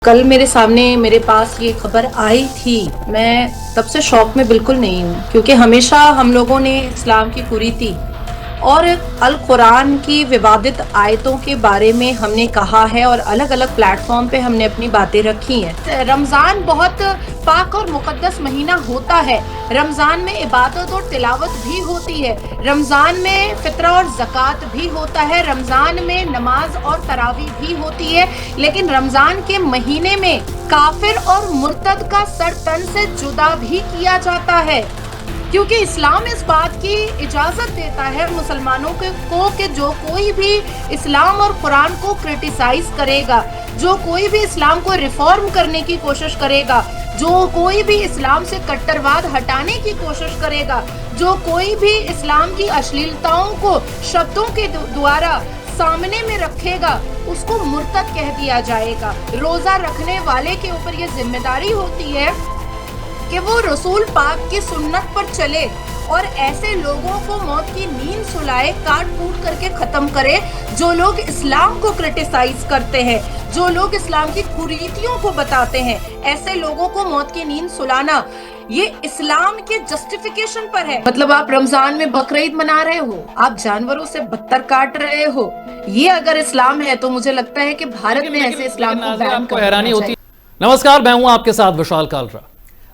कल मेरे सामने मेरे पास ये खबर आई थी। मैं तब से शॉक में बिल्कुल नहीं हूँ, क्योंकि हमेशा हम लोगों ने इस्लाम की कुरीति और अल कुरान की विवादित आयतों के बारे में हमने कहा है और अलग अलग प्लेटफॉर्म पे हमने अपनी बातें रखी हैं। रमज़ान बहुत पाक और मुकद्दस महीना होता है। रमज़ान में इबादत और तिलावत भी होती है। रमज़ान में फित्रा और ज़कात भी होता है। रमज़ान में नमाज और तरावी भी होती है। लेकिन रमज़ान के महीने में काफिर और मुर्तद का सर तन से जुदा भी किया जाता है, क्योंकि इस्लाम इस बात की इजाजत देता है मुसलमानों को कि जो कोई भी इस्लाम और कुरान को क्रिटिसाइज करेगा, जो कोई भी इस्लाम को रिफॉर्म करने की कोशिश करेगा, जो कोई भी इस्लाम से कट्टरवाद हटाने की कोशिश करेगा, जो कोई भी इस्लाम की अश्लीलताओं को शब्दों के द्वारा सामने में रखेगा, उसको मुर्तद कह दिया जाएगा। रोजा रखने वाले के ऊपर ये जिम्मेदारी होती है कि वो रसूल पाक की सुन्नत पर चले और ऐसे लोगों को मौत की नींद सुलाए, काट कूट करके खत्म करे जो लोग इस्लाम को क्रिटिसाइज करते हैं, जो लोग इस्लाम की कुरीतियों को बताते हैं। ऐसे लोगों को मौत की नींद सुलाना ये इस्लाम के जस्टिफिकेशन पर है। मतलब आप रमजान में बकरीद मना रहे हो, आप जानवरों से बत्तर काट रहे हो, ये अगर इस्लाम है तो मुझे लगता है कि भारत में ऐसे इस्लाम को बैन करना चाहिए। नमस्कार, मैं हूं आपके साथ विशाल कालरा।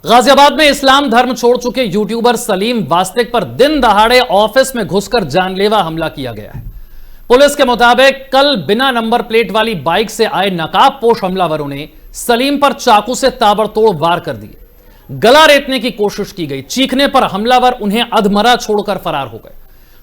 गाजियाबाद में इस्लाम धर्म छोड़ चुके यूट्यूबर सलीम वास्तिक पर दिन दहाड़े ऑफिस में घुसकर जानलेवा हमला किया गया है। पुलिस के मुताबिक कल बिना नंबर प्लेट वाली बाइक से आए नकाबपोश हमलावरों ने सलीम पर चाकू से ताबड़तोड़ वार कर दिए। गला रेतने की कोशिश की गई। चीखने पर हमलावर उन्हें अधमरा छोड़कर फरार हो गए।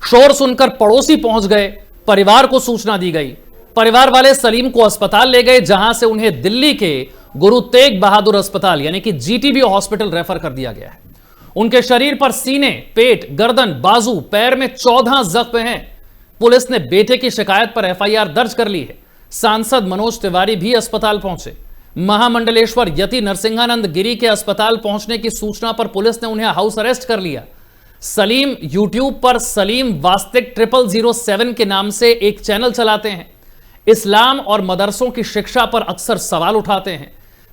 शोर सुनकर पड़ोसी पहुंच गए। परिवार को सूचना दी गई। परिवार वाले सलीम को अस्पताल ले गए, जहां से उन्हें दिल्ली के गुरु तेग बहादुर अस्पताल यानी कि जीटीबी हॉस्पिटल रेफर कर दिया गया है। उनके शरीर पर सीने, पेट, गर्दन, बाजू, पैर में 14 जख्म हैं। पुलिस ने बेटे की शिकायत पर एफआईआर दर्ज कर ली है। सांसद मनोज तिवारी भी अस्पताल पहुंचे। महामंडलेश्वर यति नरसिंहानंद गिरी के अस्पताल पहुंचने की सूचना पर पुलिस ने उन्हें हाउस अरेस्ट कर लिया। सलीम यूट्यूब पर सलीम वास्तिक 0007 के नाम से एक चैनल चलाते हैं। इस्लाम और मदरसों की शिक्षा पर अक्सर सवाल उठाते हैं।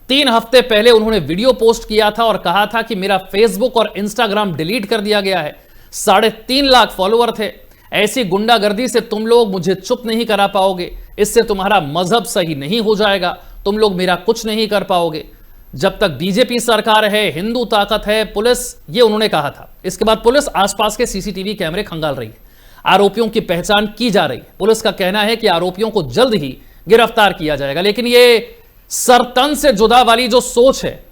3 हफ्ते पहले उन्होंने वीडियो पोस्ट किया था और कहा था कि मेरा फेसबुक और इंस्टाग्राम डिलीट कर दिया गया है। 3.5 लाख फॉलोअर थे। ऐसी गुंडागर्दी से तुम लोग मुझे चुप नहीं करा पाओगे। इससे तुम्हारा मजहब सही नहीं हो जाएगा। तुम लोग मेरा कुछ नहीं कर पाओगे। जब तक बीजेपी सरकार है, हिंदू ताकत है, पुलिस, ये उन्होंने कहा था। इसके बाद पुलिस आसपास के सीसीटीवी कैमरे खंगाल रही है। आरोपियों की पहचान की जा रही है। पुलिस का कहना है कि आरोपियों को जल्द ही गिरफ्तार किया जाएगा। लेकिन ये सरतन से जुदा वाली जो सोच है,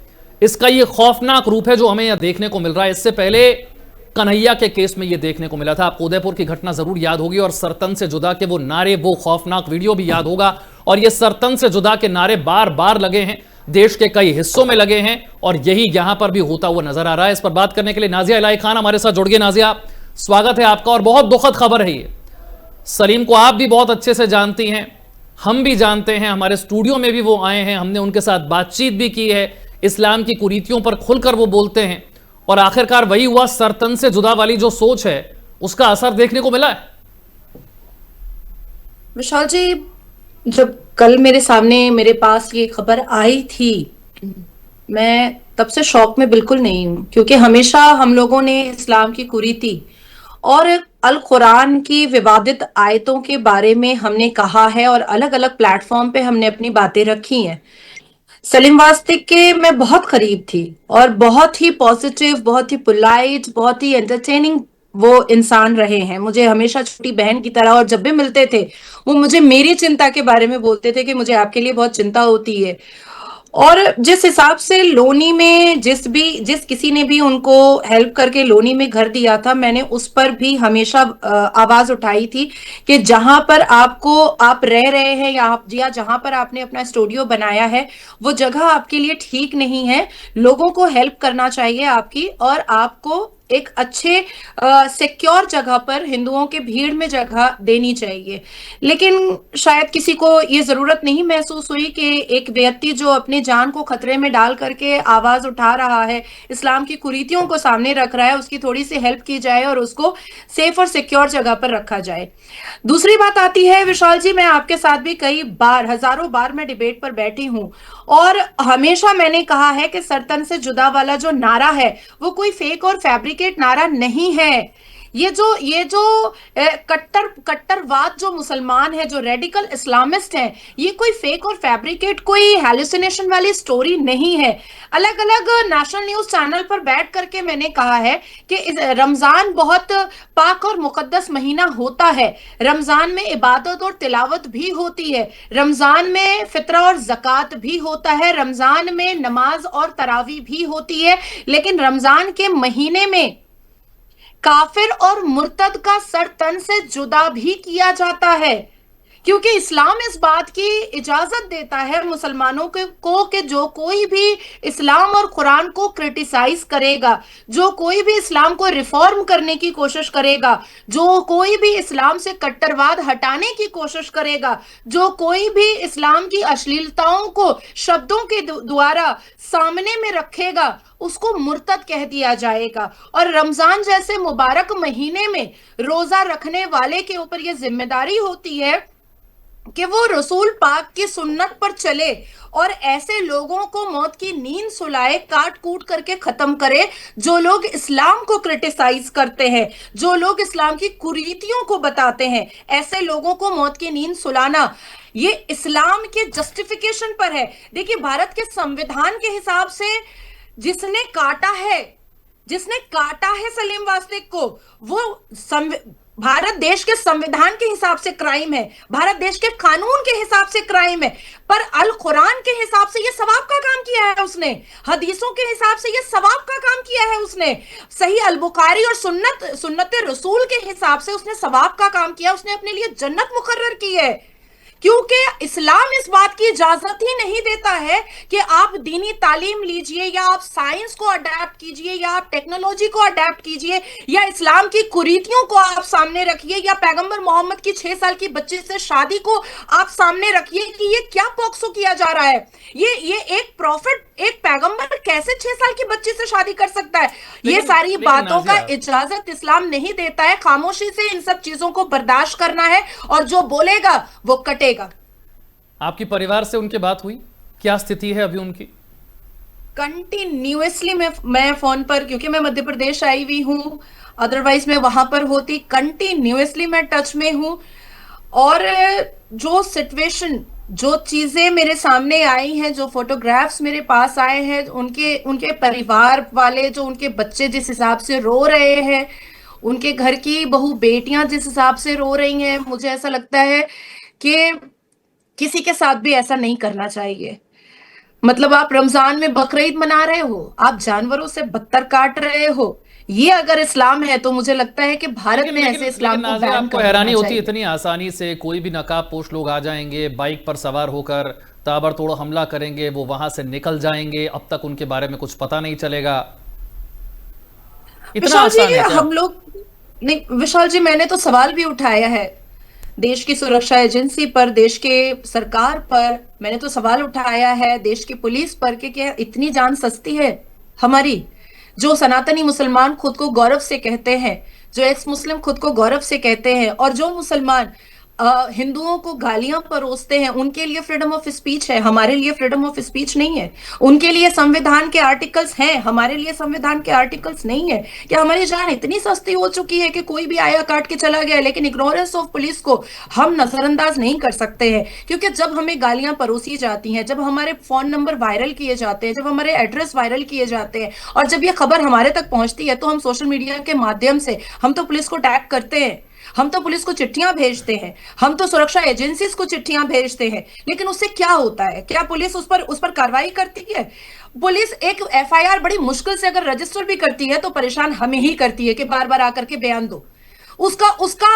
इसका ये खौफनाक रूप है जो हमें यहां देखने को मिल रहा है। इससे पहले कन्हैया के केस में यह देखने को मिला था। आपको उदयपुर की घटना जरूर याद होगी और सरतन से जुदा के वो नारे, वो खौफनाक वीडियो भी याद होगा। और ये सरतन से जुदा के नारे बार बार लगे हैं, देश के कई हिस्सों में लगे हैं और यही यहां पर भी होता हुआ नजर आ रहा है। इस पर बात करने के लिए नाजिया इलाही खान हमारे साथ जुड़ गए। नाजिया, स्वागत है आपका। और बहुत दुखद खबर है ये। सलीम को आप भी बहुत अच्छे से जानती हैं, हम भी जानते हैं, हमारे स्टूडियो में भी वो आए हैं, हमने उनके साथ बातचीत भी की है। इस्लाम की कुरीतियों पर खुलकर वो बोलते हैं और आखिरकार वही हुआ, सरतन से जुदा वाली जो सोच है उसका असर देखने को मिला है। विशाल जी, जब कल मेरे सामने मेरे पास ये खबर आई थी, मैं तब से शॉक में बिल्कुल नहीं हूँ, क्योंकि हमेशा हम लोगों ने इस्लाम की कुरीति और अल कुरान की विवादित आयतों के बारे में हमने कहा है और अलग अलग प्लेटफॉर्म पे हमने अपनी बातें रखी हैं। सलीम वास्तिक के मैं बहुत करीब थी और बहुत ही पॉजिटिव, बहुत ही पोलाइट, बहुत ही एंटरटेनिंग वो इंसान रहे हैं। मुझे हमेशा छोटी बहन की तरह, और जब भी मिलते थे वो मुझे मेरी चिंता के बारे में बोलते थे कि मुझे आपके लिए बहुत चिंता होती है। और जिस हिसाब से लोनी में जिस किसी ने भी उनको हेल्प करके लोनी में घर दिया था, मैंने उस पर भी हमेशा आवाज उठाई थी कि जहां पर आप रह रहे हैं या जहां पर आपने अपना स्टूडियो बनाया है, वो जगह आपके लिए ठीक नहीं है। लोगों को हेल्प करना चाहिए आपकी, और आपको एक अच्छे सिक्योर जगह पर हिंदुओं के भीड़ में जगह देनी चाहिए। लेकिन शायद किसी को ये जरूरत नहीं महसूस हुई कि एक व्यक्ति जो अपनी जान को खतरे में डाल करके आवाज उठा रहा है, इस्लाम की कुरीतियों को सामने रख रहा है, उसकी थोड़ी सी हेल्प की जाए और उसको सेफ और सिक्योर जगह पर रखा जाए। दूसरी बात आती है विशाल जी, मैं आपके साथ भी कई बार, हजारों बार मैं डिबेट पर बैठी हूं और हमेशा मैंने कहा है कि सरतन से जुदा वाला जो नारा है वो कोई फेक और फैब्रिकेट नारा नहीं है। ये जो कट्टरवाद जो मुसलमान है, जो रेडिकल इस्लामिस्ट हैं, ये कोई फेक और फैब्रिकेट, कोई हैलुसिनेशन वाली स्टोरी नहीं है। अलग अलग नेशनल न्यूज चैनल पर बैठ करके मैंने कहा है कि रमजान बहुत पाक और मुकद्दस महीना होता है। रमजान में इबादत और तिलावत भी होती है, रमजान में फित्रा और ज़कात भी होता है, रमजान में नमाज और तरावी भी होती है। लेकिन रमजान के महीने में काफिर और मुर्तद का सर तन से जुदा भी किया जाता है, क्योंकि इस्लाम इस बात की इजाजत देता है मुसलमानों को कि जो कोई भी इस्लाम और कुरान को क्रिटिसाइज करेगा, जो कोई भी इस्लाम को रिफॉर्म करने की कोशिश करेगा, जो कोई भी इस्लाम से कट्टरवाद हटाने की कोशिश करेगा, जो कोई भी इस्लाम की अश्लीलताओं को शब्दों के द्वारा सामने में रखेगा, उसको मुर्तद कह दिया जाएगा। और रमजान जैसे मुबारक महीने में रोजा रखने वाले के ऊपर यह जिम्मेदारी होती है कि वो रसूल पाक की सुन्नत पर चले और ऐसे लोगों को मौत की नींद सुलाए, काट कूट करके खत्म करे जो लोग इस्लाम को क्रिटिसाइज करते हैं, जो लोग इस्लाम की कुरीतियों को बताते हैं। ऐसे लोगों को मौत की नींद सुलाना ये इस्लाम के जस्टिफिकेशन पर है। देखिए, भारत के संविधान के हिसाब से जिसने काटा है, सलीम वास्तिक को, वो भारत देश के संविधान के हिसाब से क्राइम है, भारत देश के कानून के हिसाब से क्राइम है। पर अल कुरान के हिसाब से ये सवाब का काम किया है उसने, हदीसों के हिसाब से ये सवाब का काम किया है उसने, सही अल बुखारी और सुन्नत रसूल के हिसाब से उसने सवाब का काम किया, उसने अपने लिए जन्नत मुकर्रर की है। क्योंकि इस्लाम इस बात की इजाजत ही नहीं देता है कि आप दीनी तालीम लीजिए या आप साइंस को अडेप्ट कीजिए या आप टेक्नोलॉजी को अडेप्ट कीजिए या इस्लाम की कुरीतियों को आप सामने रखिए या पैगंबर मोहम्मद की 6 साल की बच्ची से शादी को आप सामने रखिए कि ये क्या पॉक्सो किया जा रहा है। ये एक प्रॉफिट, एक पैगंबर कैसे 6 साल की बच्ची से शादी कर सकता है? ये सारी बातों का इजाजत इस्लाम नहीं देता है। खामोशी से इन सब चीजों को बर्दाश्त करना है और जो बोलेगा वो कटेगा। आपकी परिवार से उनकी बात हुई? क्या स्थिति है अभी उनकी? कंटिन्यूअसली मैं फोन पर, क्योंकि मैं मध्य प्रदेश आई हुई हूँ, अदरवाइज मैं वहां पर होती, कंटिन्यूअसली मैं टच में हूँ। और जो सिचुएशन, जो चीजें मेरे सामने आई हैं, जो फोटोग्राफ्स मेरे पास आए हैं, उनके परिवार वाले, जो उनके बच्चे जिस हिसाब से रो रहे हैं, उनके घर की बहू बेटियां जिस हिसाब से रो रही हैं, मुझे ऐसा लगता है कि किसी के साथ भी ऐसा नहीं करना चाहिए। मतलब आप रमजान में बकरीद मना रहे हो, आप जानवरों से बदतर काट रहे हो, ये अगर इस्लाम है तो मुझे लगता है कि भारत में ऐसे इस्लाम को बैन आपको हैरानी होती है इतनी आसानी से कोई भी नकाबपोश लोग आ जाएंगे, बाइक पर सवार होकर ताबड़तोड़ हमला करेंगे, वो वहां से निकल जाएंगे, अब तक उनके बारे में कुछ पता नहीं चलेगा। इतना आसान है क्या? हम लोग नहीं विशाल जी, मैंने तो सवाल भी उठाया है देश की सुरक्षा एजेंसी पर, देश के सरकार पर, मैंने तो सवाल उठाया है देश की पुलिस पर कि क्या इतनी जान सस्ती है हमारी? जो सनातनी मुसलमान खुद को गौरव से कहते हैं, जो एक्स मुस्लिम खुद को गौरव से कहते हैं, और जो मुसलमान हिंदुओं को गालियां परोसते हैं, उनके लिए फ्रीडम ऑफ स्पीच है, हमारे लिए फ्रीडम ऑफ स्पीच नहीं है। उनके लिए संविधान के आर्टिकल्स हैं, हमारे लिए संविधान के आर्टिकल्स नहीं है। क्या हमारी जान इतनी सस्ती हो चुकी है कि कोई भी आया काट के चला गया? लेकिन इग्नोरेंस ऑफ पुलिस को हम नजरअंदाज नहीं कर सकते हैं, क्योंकि जब हमें गालियां परोसी जाती हैं, जब हमारे फोन नंबर वायरल किए जाते हैं, जब हमारे एड्रेस वायरल किए जाते हैं, और जब ये खबर हमारे तक पहुंचती है, तो हम सोशल मीडिया के माध्यम से हम तो पुलिस को टैग करते हैं, हम तो पुलिस को चिट्ठियां भेजते हैं, हम तो सुरक्षा एजेंसीज को चिट्ठियां भेजते हैं। लेकिन उससे क्या होता है? क्या पुलिस उस पर कार्रवाई करती है? पुलिस एक एफआईआर बड़ी मुश्किल से अगर रजिस्टर भी करती है तो परेशान हमें ही करती है कि बार बार आकर के बयान दो। उसका उसका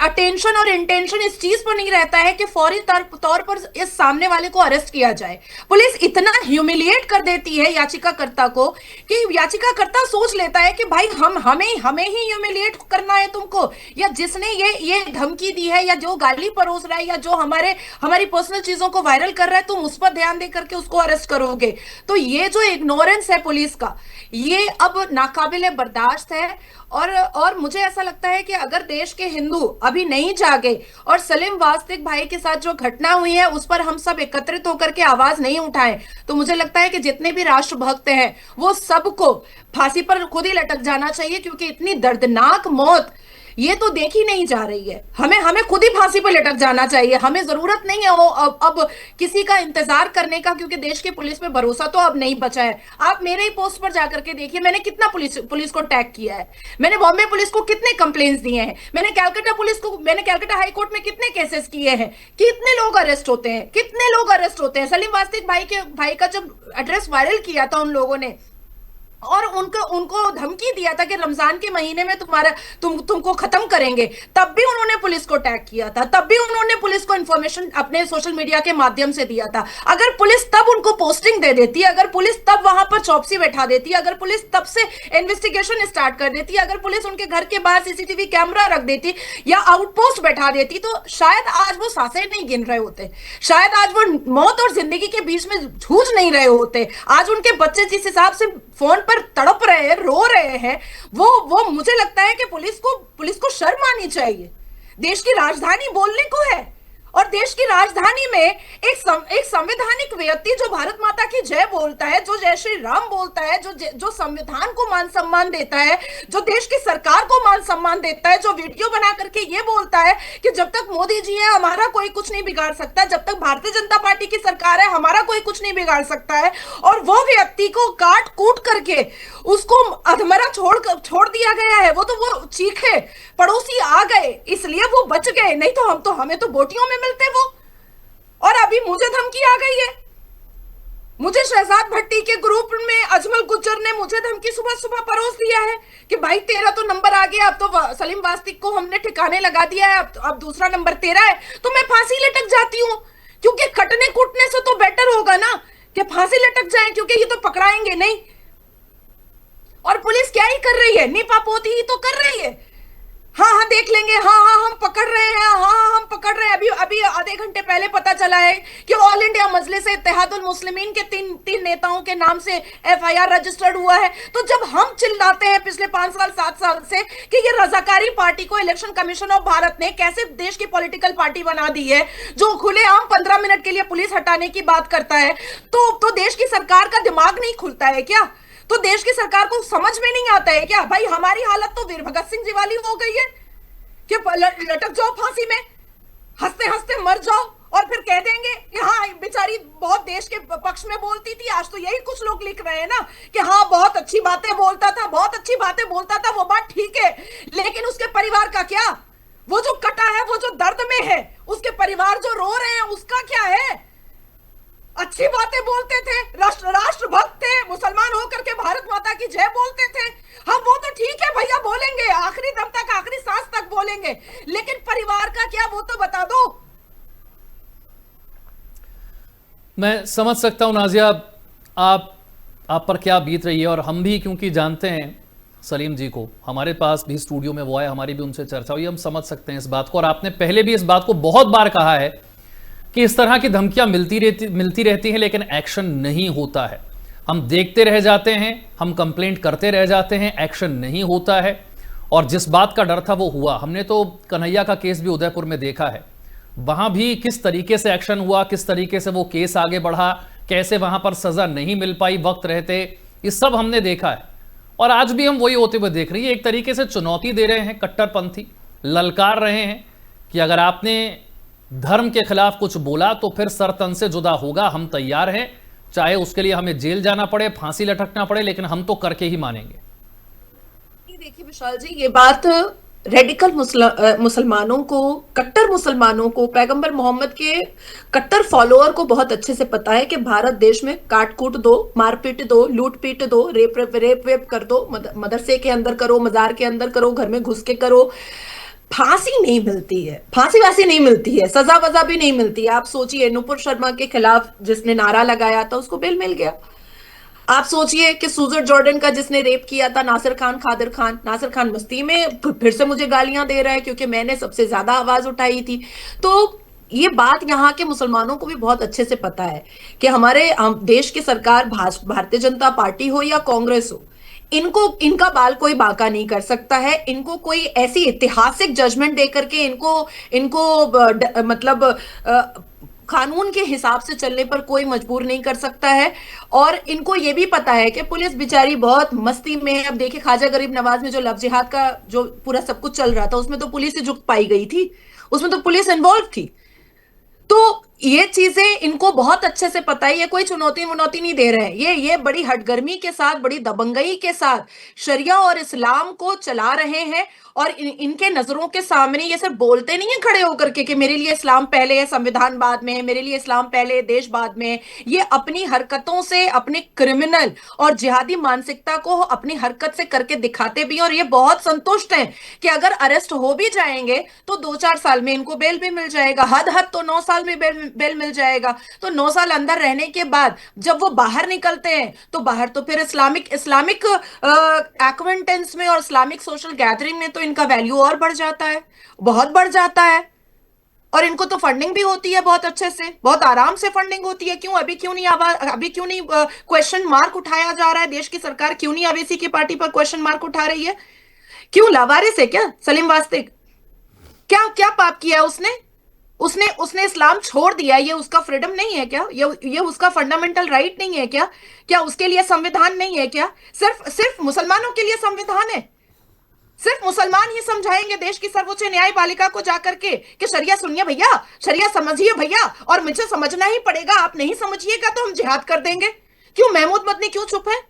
अटेंशन और इंटेंशन इस चीज पर नहीं रहता है कि फौरी तौर पर इस सामने वाले को अरेस्ट किया जाए। पुलिस इतना ह्यूमिलिएट कर देती है याचिकाकर्ता को कि याचिकाकर्ता सोच लेता है कि भाई हमें हमें ही ह्यूमिलिएट करना है तुमको, या जिसने ये धमकी दी है, या जो गाली परोस रहा है, या जो हमारी पर्सनल चीजों को वायरल कर रहा है, तुम उस पर ध्यान दे करके उसको अरेस्ट करोगे। तो ये जो इग्नोरेंस है पुलिस का, ये अब नाकाबिले बर्दाश्त है। और मुझे ऐसा लगता है कि अगर देश के हिंदू अभी नहीं जागे और सलीम वास्तिक भाई के साथ जो घटना हुई है उस पर हम सब एकत्रित होकर के आवाज नहीं उठाएं, तो मुझे लगता है कि जितने भी राष्ट्रभक्त हैं वो सबको फांसी पर खुद ही लटक जाना चाहिए, क्योंकि इतनी दर्दनाक मौत ये तो देखी नहीं जा रही है। हमें खुद ही फांसी पर लटक जाना चाहिए। हमें जरूरत नहीं है वो अब किसी का इंतजार करने का, क्योंकि देश की पुलिस पे भरोसा तो अब नहीं बचा है। आप मेरे ही पोस्ट पर जाकर के देखिए, मैंने कितना पुलिस को टैग किया है, मैंने बॉम्बे पुलिस को कितने कंप्लेंट्स दिए हैं, मैंने कैलकाटा हाई कोर्ट में कितने केसेस किए हैं, कितने लोग अरेस्ट होते हैं। सलीम वास्तिक भाई का जब एड्रेस वायरल किया था उन लोगों ने, और उनको धमकी दिया था कि रमजान के महीने में तुमको खत्म करेंगे, तब भी उन्होंने पुलिस को टैग किया था, तब भी उन्होंने पुलिस को इंफॉर्मेशन अपने सोशल मीडिया के माध्यम से दिया था। अगर पुलिस तब उनको पोस्टिंग दे देती, अगर पुलिस तब वहां पर चौकसी बैठा देती, अगर पुलिस तब से इन्वेस्टिगेशन स्टार्ट कर देती, अगर पुलिस उनके घर के बाहर सीसीटीवी कैमरा रख देती या आउटपोस्ट बैठा देती, तो शायद आज वो सांसें नहीं गिन रहे होते, शायद आज वो मौत और जिंदगी के बीच में जूझ नहीं रहे होते। आज उनके बच्चे जिस हिसाब से फोन पर तड़प रहे हैं, रो रहे हैं, वो मुझे लगता है कि पुलिस को शर्म आनी चाहिए। देश की राजधानी बोलने को है, और देश की राजधानी में एक संवैधानिक व्यक्ति जो भारत माता की जय बोलता है, जो जय श्री राम बोलता है, जो संविधान को मान सम्मान देता है, जो देश की सरकार को मान सम्मान देता है, जो वीडियो बना करके ये बोलता है कि जब तक मोदी जी है हमारा कोई कुछ नहीं बिगाड़ सकता, जब तक भारतीय जनता पार्टी की सरकार है हमारा कोई कुछ नहीं बिगाड़ सकता है, और वो व्यक्ति को काट कूट करके उसको अधमरा छोड़ दिया गया है। वो चीखे, पड़ोसी आ गए इसलिए वो बच गए, नहीं तो हमें तो बोटियों में मिलते वो। और अभी मुझे धमकी आ गई है, मुझे शहजाद भट्टी के ग्रुप में अजमल गुज्जर ने मुझे धमकी सुबह परोस दिया है कि भाई तेरा तो नंबर आ गया, अब तो सलीम वास्तिक को हमने ठिकाने लगा दिया है, अब दूसरा नंबर तेरा है। तो मैं फांसी लटक जाती हूं, क्योंकि कटने कूटने से तो बेटर होगा ना कि फांसी लटक जाए, क्योंकि ये तो पकड़ाएंगे नहीं। और पुलिस क्या ही कर रही है, नीपापोती ही तो कर रही है। हाँ देख लेंगे, हाँ हम पकड़ रहे हैं, हाँ हम पकड़ रहे हैं। अभी आधे घंटे पहले पता चला है कि ऑल इंडिया मजलिस इत्तेहादुल मुस्लिमीन के तीन नेताओं के नाम से एफआईआर रजिस्टर्ड हुआ है। तो जब हम चिल्लाते हैं पिछले 5-7 साल से कि ये रजाकारी पार्टी को इलेक्शन कमीशन ऑफ भारत ने कैसे देश की पॉलिटिकल पार्टी बना दी है, जो खुलेआम 15 मिनट के लिए पुलिस हटाने की बात करता है, तो देश की सरकार का दिमाग नहीं खुलता है क्या? तो देश की सरकार को समझ में नहीं आता है क्या? भाई हमारी हालत तो वीर भगत सिंह जी वाली हो गई है कि लटक जाओ फांसी में, हंसते हंसते मर जाओ, और फिर कह देंगे कि हाँ बेचारी बहुत देश के पक्ष में बोलती थी। आज तो यही कुछ लोग लिख रहे हैं ना कि हाँ बहुत अच्छी बातें बोलता था, वो बात ठीक है, लेकिन उसके परिवार का क्या? वो जो कटा है, वो जो दर्द में है, उसके परिवार जो रो रहे हैं, उसका क्या है? अच्छी बातें बोलते थे, राष्ट्रभक्त थे, मुसलमान होकर के भारत माता की जय बोलते थे। हाँ वो तो ठीक है भैया, बोलेंगे आखिरी दम तक, आखिरी सांस तक बोलेंगे, लेकिन परिवार का क्या वो तो बता दो। मैं समझ सकता हूं नाजिया आप पर क्या बीत रही है, और हम भी क्योंकि जानते हैं सलीम जी को, हमारे पास भी स्टूडियो में वो आए, हमारी भी उनसे चर्चा हुई, हम समझ सकते हैं इस बात को। और आपने पहले भी इस बात को बहुत बार कहा है कि इस तरह की धमकियां मिलती रहती हैं, लेकिन एक्शन नहीं होता है। हम देखते रह जाते हैं, हम कंप्लेंट करते रह जाते हैं, एक्शन नहीं होता है। और जिस बात का डर था वो हुआ। हमने तो कन्हैया का केस भी उदयपुर में देखा है, वहां भी किस तरीके से एक्शन हुआ, किस तरीके से वो केस आगे बढ़ा, कैसे वहां पर सजा नहीं मिल पाई वक्त रहते, ये सब हमने देखा है। और आज भी हम वही होते हुए देख रही है। एक तरीके से चुनौती दे रहे हैं कट्टरपंथी, ललकार रहे हैं कि अगर आपने धर्म के खिलाफ कुछ बोला तो फिर सर तन से जुदा होगा, हम तैयार हैं, चाहे उसके लिए हमें जेल जाना पड़े, फांसी लटकना पड़े, लेकिन हम तो करके ही मानेंगे। देखिए विशाल जी, ये बात रेडिकल मुसलमानों को, कट्टर मुसलमानों को, पैगंबर मोहम्मद के कट्टर फॉलोअर को बहुत अच्छे से पता है कि भारत देश में काट कूट दो, मारपीट दो, लूट पीट दो, रेप वेप कर दो, मदरसे के अंदर करो, मजार के अंदर करो, घर में घुस के करो, फांसी नहीं मिलती है, फांसी वासी नहीं मिलती है, सजा वजा भी नहीं मिलती है। आप सोचिए, नुपुर शर्मा के खिलाफ जिसने नारा लगाया था उसको बेल मिल गया। आप सोचिए कि सुजर जॉर्डन का जिसने रेप किया था, नासिर खान, खादिर खान, नासिर खान मस्ती में फिर से मुझे गालियां दे रहा है क्योंकि मैंने सबसे ज्यादा आवाज उठाई थी। तो ये बात यहाँ के मुसलमानों को भी बहुत अच्छे से पता है कि हमारे देश की सरकार भारतीय जनता पार्टी हो या कांग्रेस हो, इनको इनका बाल कोई बांका नहीं कर सकता है। इनको कोई ऐसी ऐतिहासिक जजमेंट दे करके इनको इनको मतलब कानून के हिसाब से चलने पर कोई मजबूर नहीं कर सकता है। और इनको ये भी पता है कि पुलिस बेचारी बहुत मस्ती में है। अब देखिए, ख्वाजा गरीब नवाज में जो लव जिहाद का जो पूरा सब कुछ चल रहा था, उसमें तो पुलिस ही झुक पाई गई थी, उसमें तो पुलिस इन्वॉल्व थी। तो ये चीजें इनको बहुत अच्छे से पता है। ये कोई चुनौती मुनौती नहीं दे रहे हैं, ये बड़ी हटगर्मी के साथ, बड़ी दबंगई के साथ शरिया और इस्लाम को चला रहे हैं। और इनके नजरों के सामने ये सिर्फ बोलते नहीं है खड़े होकर के मेरे लिए इस्लाम पहले है, संविधान बाद में है, मेरे लिए इस्लाम पहले है, देश बाद में है। ये अपनी हरकतों से अपने क्रिमिनल और जिहादी मानसिकता को अपनी हरकत से करके दिखाते भी, और ये बहुत संतुष्ट हैं कि अगर अरेस्ट हो भी जाएंगे तो 2-4 साल में इनको बेल भी मिल जाएगा, हद तो 9 साल में बेल मिल जाएगा। तो 9 साल अंदर रहने के बाद जब वो बाहर निकलते हैं तो बाहर तो फिर इस्लामिक एक्वेंटेंस में और इस्लामिक सोशल गैदरिंग में तो इनका वैल्यू और बढ़ जाता है, बहुत बढ़ जाता है। और इनको तो फंडिंग भी होती है बहुत अच्छे से, बहुत आराम से फंडिंग होती है। अभी क्यों नहीं क्वेश्चन मार्क उठाया जा रहा है? देश की सरकार क्यों नहीं अवेसी की पार्टी पर क्वेश्चन मार्क उठा रही है? क्यों? लावारिस है क्या सलीम वास्तिक? क्या क्या पाप किया उसने? उसने इस्लाम छोड़ दिया, ये उसका फ्रीडम नहीं है क्या? ये उसका फंडामेंटल राइट नहीं है क्या? क्या उसके लिए संविधान नहीं है क्या? सिर्फ सिर्फ मुसलमानों के लिए संविधान है? सिर्फ मुसलमान ही समझाएंगे देश की सर्वोच्च न्यायपालिका को जाकर के कि शरिया सुनिए भैया, शरिया समझिए भैया, और मुझे समझना ही पड़ेगा, आप नहीं समझिएगा तो हम जिहाद कर देंगे। क्यों महमूद मदनी क्यों चुप है?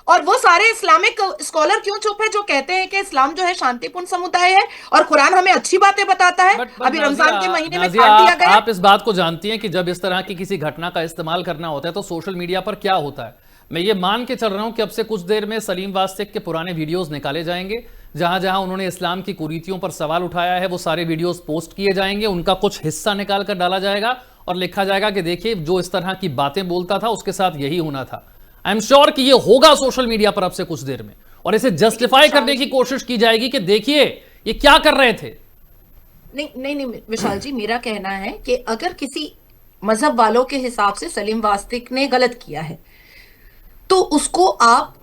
और वो सारे इस्लामिक स्कॉलर क्यों चुप है जो कहते हैं कि इस्लाम जो है शांतिपूर्ण समुदाय है और कुरान हमें अच्छी बातें बताता है? अभी रमजान के महीने में काट दिया गया। आप इस बात को जानती हैं कि जब इस तरह की किसी घटना का इस्तेमाल करना होता है तो सोशल मीडिया पर क्या होता है। मैं ये मान के चल रहा हूं कि अब से कुछ देर में सलीम वास्तिक के पुराने वीडियोस निकाले जाएंगे, जहां जहां उन्होंने इस्लाम की कुरीतियों पर सवाल उठाया है वो सारे वीडियोस पोस्ट किए जाएंगे, उनका कुछ हिस्सा निकाल कर डाला जाएगा और लिखा जाएगा कि देखिए जो इस तरह की बातें बोलता था उसके साथ यही होना था। आई एम श्योर कि ये होगा सोशल मीडिया पर अब से कुछ देर में, और इसे जस्टिफाई करने की कोशिश की जाएगी कि देखिए ये क्या कर रहे थे। नहीं विशाल जी, मेरा कहना है कि अगर किसी मजहब वालों के हिसाब से सलीम वास्तिक ने गलत किया है तो उसको आप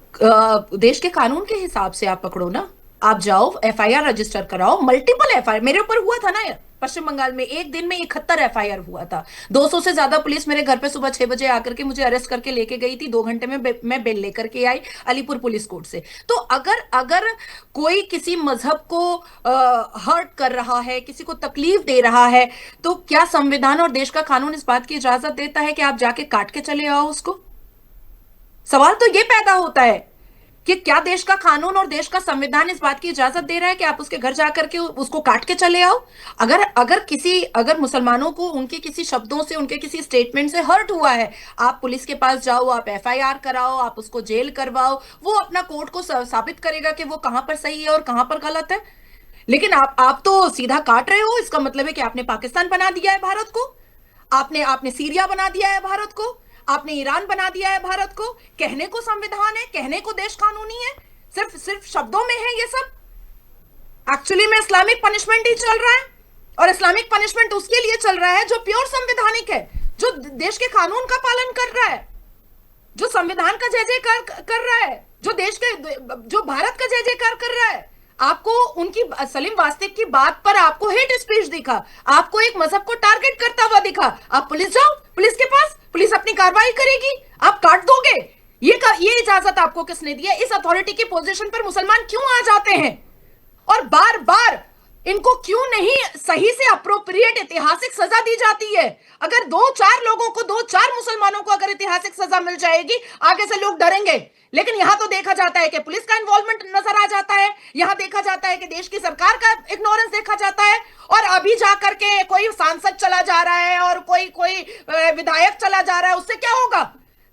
देश के कानून के हिसाब से आप पकड़ो ना। आप जाओ, एफआईआर रजिस्टर कराओ, मल्टीपल एफआईआर। मेरे ऊपर हुआ था ना पश्चिम बंगाल में, एक दिन में 71 एफआईआर हुआ था। 200 से ज्यादा पुलिस मेरे घर पे सुबह 6 बजे आकर के मुझे अरेस्ट करके लेके गई थी। 2 घंटे में मैं बेल लेकर के आई अलीपुर पुलिस कोर्ट से। तो अगर कोई किसी मजहब को हर्ट कर रहा है, किसी को तकलीफ दे रहा है, तो क्या संविधान और देश का कानून इस बात की इजाजत देता है कि आप जाके काट के चले आओ उसको? सवाल तो यह पैदा होता है कि क्या देश का कानून और देश का संविधान इस बात की इजाजत दे रहा है कि आप उसके घर जाकर के उसको काट के चले आओ? अगर मुसलमानों को उनके किसी शब्दों से, उनके किसी स्टेटमेंट से हर्ट हुआ है, आप पुलिस के पास जाओ, आप एफआईआर कराओ, आप उसको जेल करवाओ, वो अपना कोर्ट को साबित करेगा कि वो कहां पर सही है और कहां पर गलत है। लेकिन आप तो सीधा काट रहे हो। इसका मतलब है कि आपने पाकिस्तान बना दिया है भारत को, आपने सीरिया बना दिया है भारत को, आपने ईरान बना दिया है भारत को। कहने को संविधान है, कहने को देश कानूनी है, सिर्फ शब्दों में है ये सब। एक्चुअली में इस्लामिक पनिशमेंट ही चल रहा है, और इस्लामिक पनिशमेंट उसके लिए चल रहा है जो प्योर संवैधानिक है, जो देश के कानून का पालन कर रहा है, जो संविधान का जय जयकार कर रहा है, जो भारत का जय जयकार कर रहा है। आपको उनकी सलीम वास्तिक की बात पर आपको हेट स्पीच दिखा, आपको एक मजहब को टारगेट करता हुआ दिखा। आप पुलिस जाओ, पुलिस के पास, पुलिस अपनी कार्रवाई करेगी, आप काट दोगे। ये इजाजत आपको किसने दी है? इस अथॉरिटी की पोजीशन पर मुसलमान क्यों आ जाते हैं? और बार बार इनको क्यों नहीं सही से अप्रोप्रिएट ऐतिहासिक सजा दी जाती है? अगर 2-4 लोगों को, 2-4 मुसलमानों को अगर ऐतिहासिक सजा मिल जाएगी, आगे से लोग डरेंगे लेकिन यहां तो देखा जाता है कि पुलिस का इन्वॉल्वमेंट नजर आ जाता है, यहां देखा जाता है कि देश की सरकार का इग्नोरेंस देखा जाता है, और अभी जाकर के कोई सांसद चला जा रहा है और कोई कोई विधायक चला जा रहा है, उससे क्या होगा?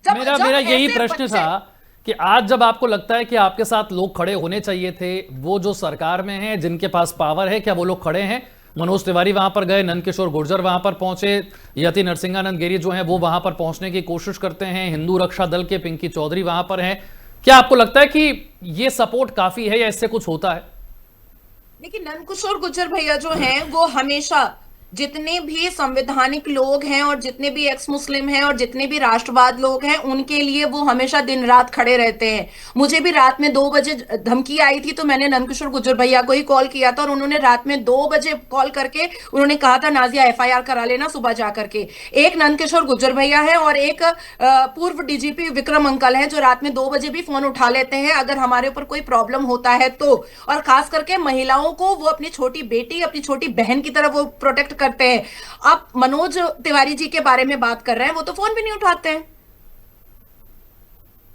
मेरा यही प्रश्न था कि आज जब आपको लगता है कि आपके साथ लोग खड़े होने चाहिए थे, वो जो सरकार में हैं, जिनके पास पावर है, क्या वो लोग खड़े हैं? मनोज तिवारी वहां पर गए, नंदकिशोर गुर्जर वहां पर पहुंचे, यति नरसिंहानंद गिरी जो हैं वो वहां पर पहुंचने की कोशिश करते हैं, हिंदू रक्षा दल के पिंकी चौधरी वहां पर हैं। क्या आपको लगता है कि ये सपोर्ट काफी है या इससे कुछ होता है? देखिए, नंदकिशोर गुर्जर भैया जो हैं वो हमेशा जितने भी संवैधानिक लोग हैं और जितने भी एक्स मुस्लिम हैं और जितने भी राष्ट्रवाद लोग हैं, उनके लिए वो हमेशा दिन रात खड़े रहते हैं। मुझे भी रात में 2 बजे धमकी आई थी तो मैंने नंदकिशोर गुर्जर भैया को ही कॉल किया था, और उन्होंने रात में 2 बजे कॉल करके उन्होंने कहा था नाजिया एफआईआर करा लेना सुबह जाकर के। एक नंदकिशोर गुर्जर भैया है और एक पूर्व डीजीपी विक्रम अंकल है जो रात में 2 बजे भी फोन उठा लेते हैं अगर हमारे ऊपर कोई प्रॉब्लम होता है तो। और खास करके महिलाओं को वो अपनी छोटी बेटी, अपनी छोटी बहन की तरह वो प्रोटेक्ट करते हैं। आप मनोज तिवारी जी के बारे में बात कर रहे हैं, वो तो फोन भी नहीं उठाते हैं,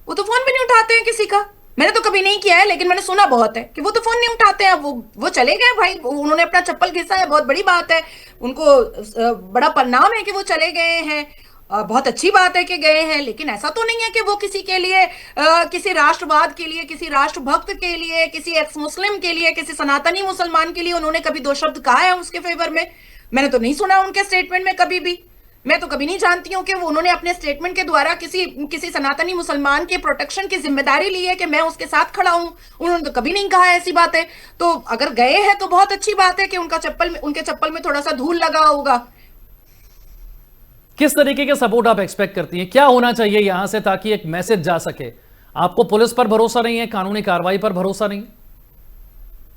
वो तो फोन भी नहीं उठाते हैं किसी का। मैंने तो कभी नहीं किया है लेकिन मैंने सुना बहुत है कि वो तो फोन नहीं उठाते हैं। वो चले गए भाई, उन्होंने अपना चप्पल घिसा है, बहुत बड़ी बात है, उनको बड़ा परिणाम है कि वो चले गए हैं, बहुत अच्छी बात है कि गए हैं। लेकिन ऐसा तो नहीं है कि वो किसी के लिए, किसी राष्ट्रवाद के लिए, किसी राष्ट्रभक्त के लिए, किसी एक्स मुस्लिम के लिए, किसी सनातनी मुसलमान के लिए उन्होंने कभी 2 शब्द कहा है उसके फेवर में? मैंने तो नहीं सुना उनके स्टेटमेंट में कभी भी। मैं तो कभी नहीं जानती हूं कि उन्होंने अपने स्टेटमेंट के द्वारा किसी सनातनी मुसलमान के प्रोटेक्शन की जिम्मेदारी ली है कि मैं उसके साथ खड़ा हूं। उन्होंने तो कभी नहीं कहा ऐसी बात है। तो अगर गए हैं तो बहुत अच्छी बात है कि उनके चप्पल में थोड़ा सा धूल लगा होगा। किस तरीके के सपोर्ट आप एक्सपेक्ट करती हैं? क्या होना चाहिए यहां से ताकि एक मैसेज जा सके? आपको पुलिस पर भरोसा नहीं है, कानूनी कार्रवाई पर भरोसा नहीं?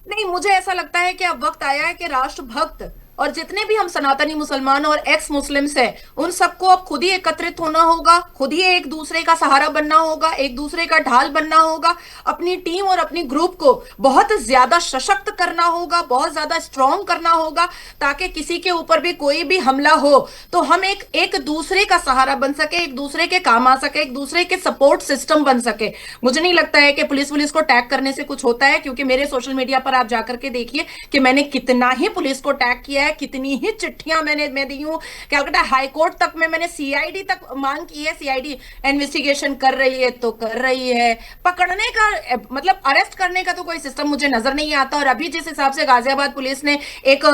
नहीं, मुझे ऐसा लगता है कि अब वक्त आया है कि राष्ट्रभक्त और जितने भी हम सनातनी मुसलमान और एक्स मुस्लिम्स हैं, उन सबको अब खुद ही एकत्रित होना होगा, खुद ही एक दूसरे का सहारा बनना होगा, एक दूसरे का ढाल बनना होगा, अपनी टीम और अपनी ग्रुप को बहुत ज्यादा सशक्त करना होगा, बहुत ज्यादा स्ट्रॉन्ग करना होगा, ताकि किसी के ऊपर भी कोई भी हमला हो तो हम एक दूसरे का सहारा बन सके, एक दूसरे के काम आ सके, एक दूसरे के सपोर्ट सिस्टम बन सके। मुझे नहीं लगता है कि पुलिस को टैग करने से कुछ होता है, क्योंकि मेरे सोशल मीडिया पर आप जाकर के देखिए कि मैंने कितना ही पुलिस को टैग किया, कितनी ही चिट्ठियां मैं दी हूं। कलकत्ता हाई कोर्ट तक में मैंने सीआईडी तक मांग की है, सीआईडी इन्वेस्टिगेशन कर रही है तो कर रही है, पकड़ने का मतलब अरेस्ट करने का तो कोई सिस्टम मुझे नजर नहीं आता। और अभी जिस हिसाब से गाजियाबाद पुलिस ने एक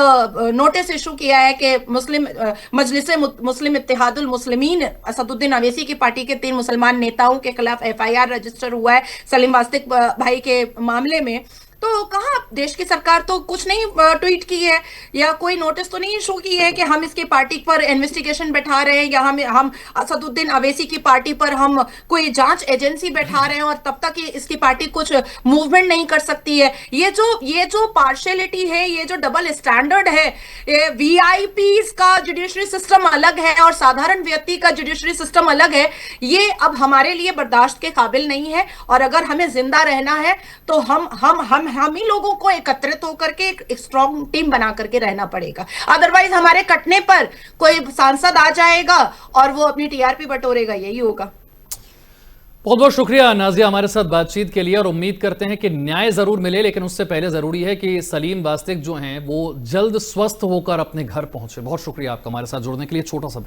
नोटिस इशू किया है कि मजलिस मुस्लिम इत्तेहादुल मुस्लिमीन असदुद्दीन अवैसी की पार्टी के 3 मुसलमान नेताओं के खिलाफ एफआईआर रजिस्टर हुआ है सलीम वास्तिक भाई के मामले में, तो कहाँ देश की सरकार तो कुछ नहीं ट्वीट की है या कोई नोटिस तो नहीं इशू की है कि हम इसकी पार्टी पर इन्वेस्टिगेशन बैठा रहे हैं या हम असदुद्दीन अवैसी की पार्टी पर हम कोई जांच एजेंसी बैठा रहे हैं और तब तक इसकी पार्टी कुछ मूवमेंट नहीं कर सकती है। ये जो पार्शियलिटी है, ये जो डबल स्टैंडर्ड है, वीआईपीज का जुडिशरी सिस्टम अलग है और साधारण व्यक्ति का जुडिशरी सिस्टम अलग है, ये अब हमारे लिए बर्दाश्त के काबिल नहीं है। और अगर हमें जिंदा रहना है तो हम ही लोगों को एकत्रित होकर के एक स्ट्रॉन्ग टीम बना करके रहना पड़ेगा। अदरवाइज हमारे कटने पर कोई सांसद आ जाएगा और वो अपनी टीआरपी बटोरेगा, यही होगा। बहुत बहुत शुक्रिया नाजिया हमारे साथ बातचीत के लिए, और उम्मीद करते हैं कि न्याय जरूर मिले, लेकिन उससे पहले जरूरी है कि सलीम वास्तिक जो हैं वो जल्द स्वस्थ होकर अपने घर पहुंचे। बहुत शुक्रिया आपका हमारे साथ जुड़ने के लिए। छोटा सा